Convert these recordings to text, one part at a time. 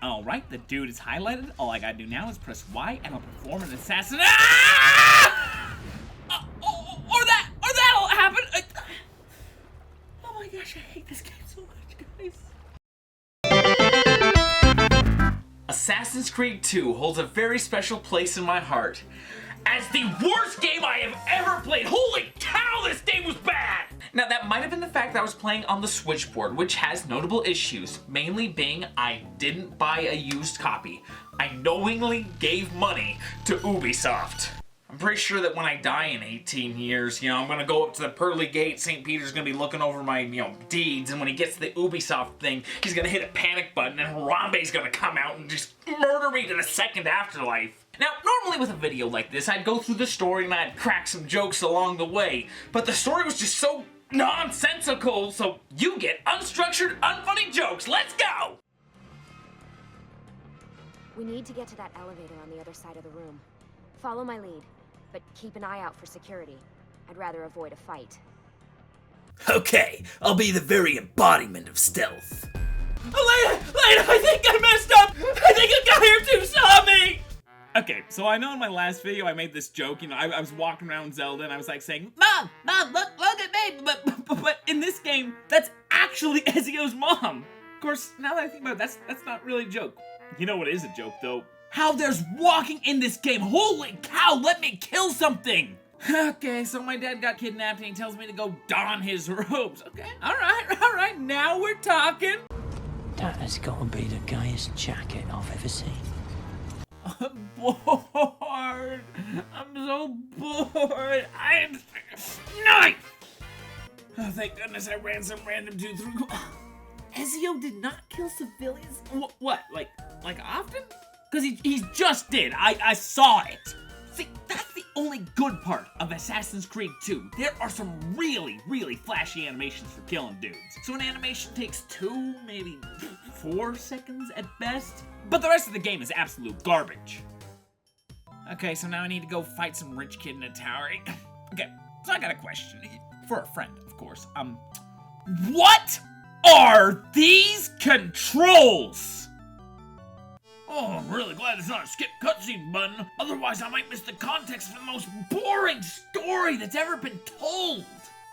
Alright, the dude is highlighted. All I gotta do now is press Y and I'll perform an assassin. Ah! Or that'll happen. Oh my gosh, I hate this game so much, guys. Assassin's Creed 2 holds a very special place in my heart as the worst game I have ever played. Holy cow, this game was bad! Now, that might have been the fact that I was playing on the Switchboard, which has notable issues, mainly being I didn't buy a used copy. I knowingly gave money to Ubisoft. I'm pretty sure that when I die in 18 years, I'm gonna go up to the pearly gate, St. Peter's gonna be looking over my, deeds, and when he gets to the Ubisoft thing, he's gonna hit a panic button, and Harambe's gonna come out and just murder me to the second afterlife. Now, normally with a video like this, I'd go through the story and I'd crack some jokes along the way, but the story was just so nonsensical, so you get unstructured, unfunny jokes. Let's go! We need to get to that elevator on the other side of the room. Follow my lead, but keep an eye out for security. I'd rather avoid a fight. Okay, I'll be the very embodiment of stealth. Elena, I think I messed up! I think a guy or two saw me! Okay, so I know in my last video I made this joke, I was walking around Zelda and I was like saying, Mom, look at me, but in this game, that's actually Ezio's mom. Of course, now that I think about it, that's not really a joke. You know what is a joke, though? How there's walking in this game. Holy cow, let me kill something! Okay, so my dad got kidnapped and he tells me to go don his robes. Okay, alright, now we're talking. That has got to be the gayest jacket I've ever seen. I'm bored. I'm so bored. I'm nice. Oh, thank goodness I ran some random dude through. Ezio did not kill civilians. What? Like often? Because he just did. I saw it. See, that's the only good part of Assassin's Creed 2. There are some really, really flashy animations for killing dudes. So an animation takes 2, maybe 4 seconds at best. But the rest of the game is absolute garbage. Okay, so now I need to go fight some rich kid in a tower. Okay, so I got a question. For a friend, of course. What are these controls? Oh, I'm really glad it's not a skip cutscene button. Otherwise, I might miss the context for the most boring story that's ever been told.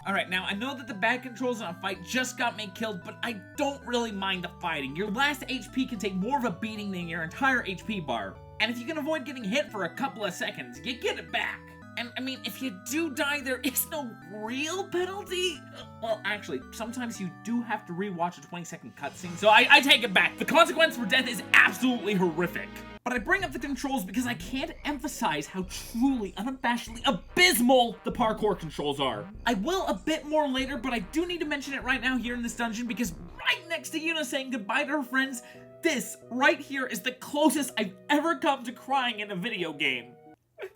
Alright, now I know that the bad controls in a fight just got me killed, but I don't really mind the fighting. Your last HP can take more of a beating than your entire HP bar. And if you can avoid getting hit for a couple of seconds, you get it back. And, I mean, if you do die, there is no real penalty. Well, actually, sometimes you do have to rewatch a 20-second cutscene, so I take it back. The consequence for death is absolutely horrific. But I bring up the controls because I can't emphasize how truly, unabashedly abysmal the parkour controls are. I will a bit more later, but I do need to mention it right now here in this dungeon because right next to Yuna saying goodbye to her friends, this right here is the closest I've ever come to crying in a video game.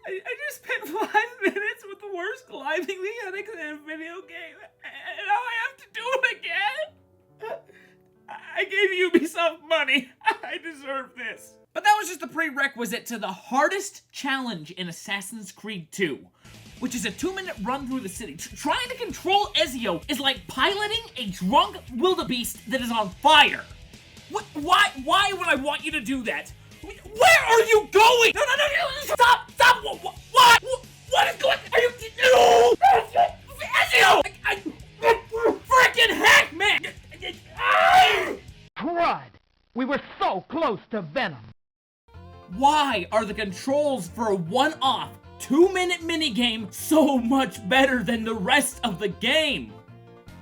I just spent 5 minutes with the worst climbing mechanics in a video game, and now I have to do it again? I gave Ubisoft money. I deserve this. But that was just the prerequisite to the hardest challenge in Assassin's Creed 2, which is a 2-minute run through the city. Trying to control Ezio is like piloting a drunk wildebeest that is on fire. Why would I want you to do that? Where are you going? No, stop! What? What is going on? Are you... No! Ezio! Freaking heck, man! Crud! We were so close to Venom. Why are the controls for a one-off 2-minute minigame so much better than the rest of the game?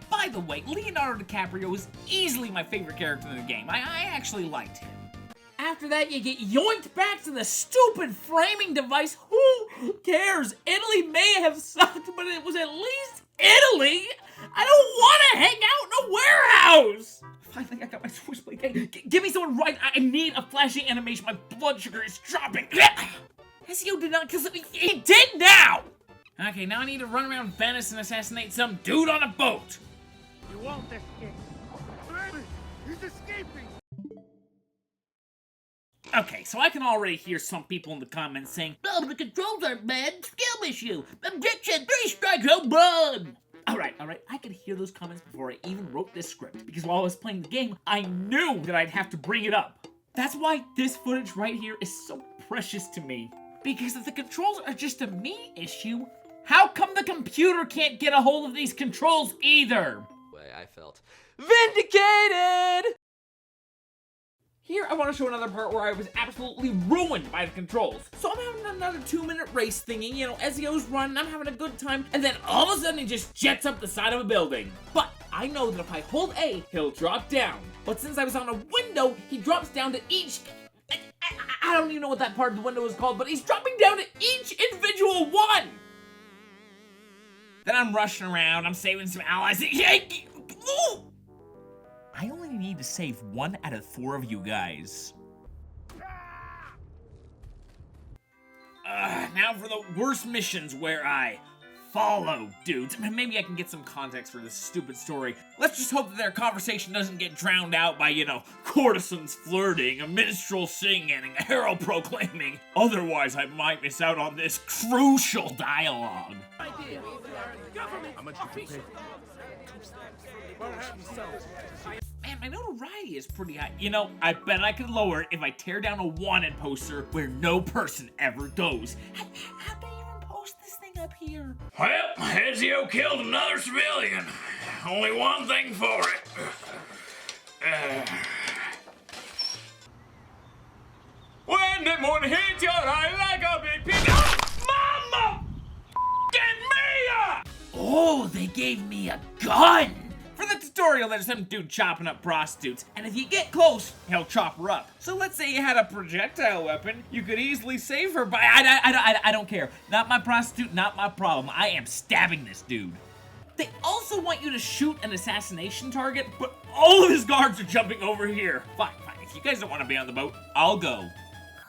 By the way, Leonardo DiCaprio is easily my favorite character in the game. I actually liked him. After that, you get yoinked back to the stupid framing device. Who cares? Italy may have sucked, but it was at least Italy. I don't want to hang out in a warehouse. Finally, I got my switchblade. Okay, give me someone right. I need a flashy animation. My blood sugar is dropping. Ezio did not kill something. He did now. Okay, now I need to run around Venice and assassinate some dude on a boat. You won't escape. He's escaping. Okay, so I can already hear some people in the comments saying, "Oh, the controls aren't bad. Skill issue. Objection. 3 strikes, home run." Alright, I could hear those comments before I even wrote this script, because while I was playing the game, I knew that I'd have to bring it up. That's why this footage right here is so precious to me. Because if the controls are just a me issue, how come the computer can't get a hold of these controls either? Way I felt vindicated! Here, I want to show another part where I was absolutely ruined by the controls. So I'm having another 2-minute race thingy, you know, Ezio's running, I'm having a good time, and then all of a sudden he just jets up the side of a building. But I know that if I hold A, he'll drop down. But since I was on a window, he drops down to each... I don't even know what that part of the window is called, but he's dropping down to each individual one! Then I'm rushing around, I'm saving some allies. Ooh! I only need to save 1 out of 4 of you guys. Now for the worst missions where I follow dudes. Maybe I can get some context for this stupid story. Let's just hope that their conversation doesn't get drowned out by, you know, courtesans flirting, a minstrel singing, and a herald proclaiming. Otherwise, I might miss out on this crucial dialogue. Man, my notoriety is pretty high. You know, I bet I could lower it if I tear down a wanted poster where no person ever goes. How do you even post this thing up here? Well, Ezio killed another civilian. Only one thing for it. When the moon hits your eye like a big pig. Mama! Get me! Oh, they gave me a gun! For the tutorial, there's some dude chopping up prostitutes, and if you get close, he'll chop her up. So let's say you had a projectile weapon, you could easily save her by... I don't care. Not my prostitute, not my problem. I am stabbing this dude. They also want you to shoot an assassination target, but all of his guards are jumping over here. Fine. If you guys don't want to be on the boat, I'll go.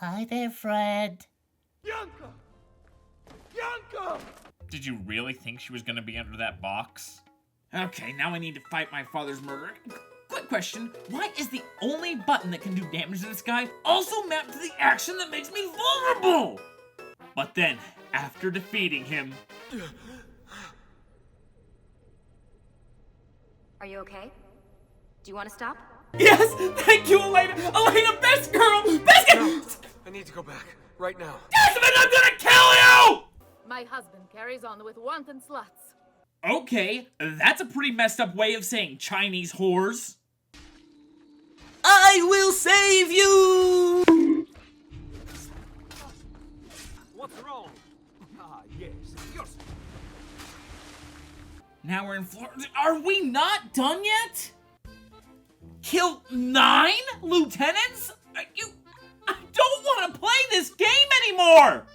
Hi there, Fred. Bianca! Bianca! Did you really think she was gonna be under that box? Okay, now I need to fight my father's murderer. Quick question, why is the only button that can do damage to this guy also mapped to the action that makes me vulnerable? But then, after defeating him... Are you okay? Do you want to stop? Yes! Thank you, Elena! Elena, best girl! Best girl! No, I need to go back, right now. Desmond, I'm gonna kill you! My husband carries on with wanton sluts. Okay, that's a pretty messed up way of saying Chinese whores. I will save you! What's wrong? Ah, yes, yours. Now we're in Florida. Are we not done yet? Kill 9 lieutenants? I don't want to play this game anymore!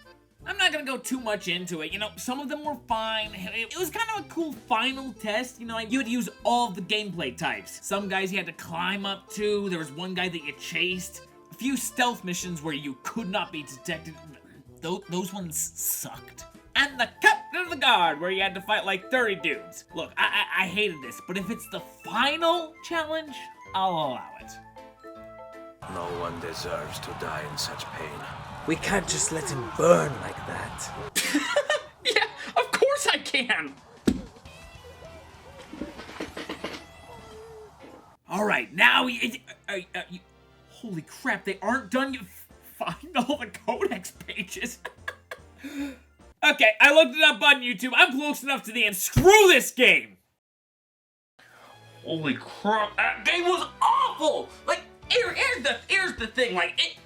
I'm not gonna go too much into it. You know, some of them were fine. It was kind of a cool final test. You know, you would use all of the gameplay types. Some guys you had to climb up to. There was one guy that you chased. A few stealth missions where you could not be detected. Those ones sucked. And the captain of the guard where you had to fight like 30 dudes. Look, I hated this, but if it's the final challenge, I'll allow it. No one deserves to die in such pain. We can't just let him burn like that. Yeah, of course I can! Alright, now holy crap, they aren't done yet. Find all the codex pages. Okay, I looked it up on YouTube. I'm close enough to the end. Screw this game! Holy crap, that game was awful! Like, here's the thing, like,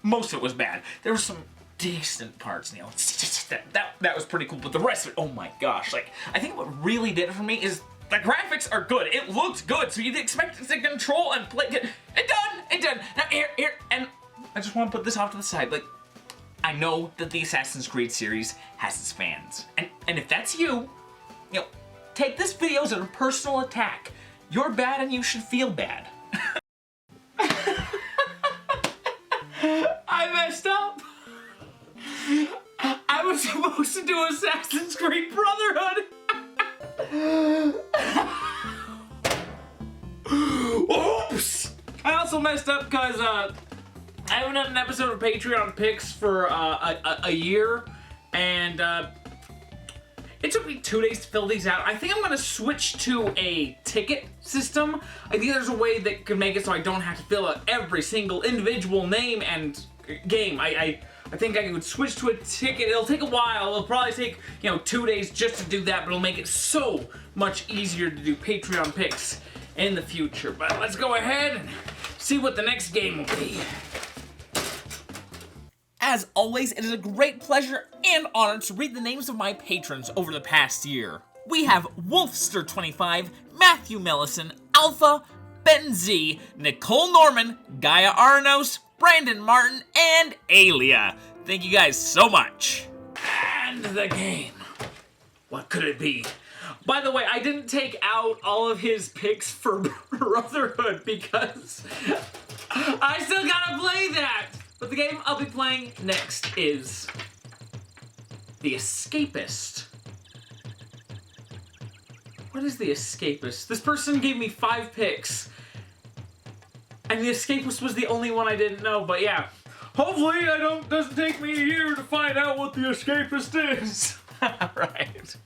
most of it was bad. There were some decent parts, you know, that was pretty cool, but the rest of it, oh my gosh, like, I think what really did it for me is the graphics are good. It looks good, so you'd expect it to control and play. It done. Now, here, and I just want to put this off to the side, like, I know that the Assassin's Creed series has its fans, and if that's you know, take this video as a personal attack. You're bad and you should feel bad. I messed up. I was supposed to do Assassin's Creed Brotherhood. Oops. I also messed up because I haven't done an episode of Patreon picks for a year, and It took me 2 days to fill these out. I think I'm gonna switch to a ticket system. I think there's a way that could make it so I don't have to fill out every single individual name and game. I think I could switch to a ticket. It'll take a while. It'll probably take, 2 days just to do that, but it'll make it so much easier to do Patreon picks in the future. But let's go ahead and see what the next game will be. As always, it is a great pleasure and honor to read the names of my patrons over the past year. We have Wolfster25, Matthew Mellison, Alpha, Ben Z, Nicole Norman, Gaia Arnos, Brandon Martin, and Alia. Thank you guys so much. And the game. What could it be? By the way, I didn't take out all of his picks for Brotherhood because I still gotta play that. But the game I'll be playing next is The Escapist. What is The Escapist? This person gave me 5 picks. And The Escapist was the only one I didn't know, but yeah. Hopefully it doesn't take me a year to find out what The Escapist is. Right.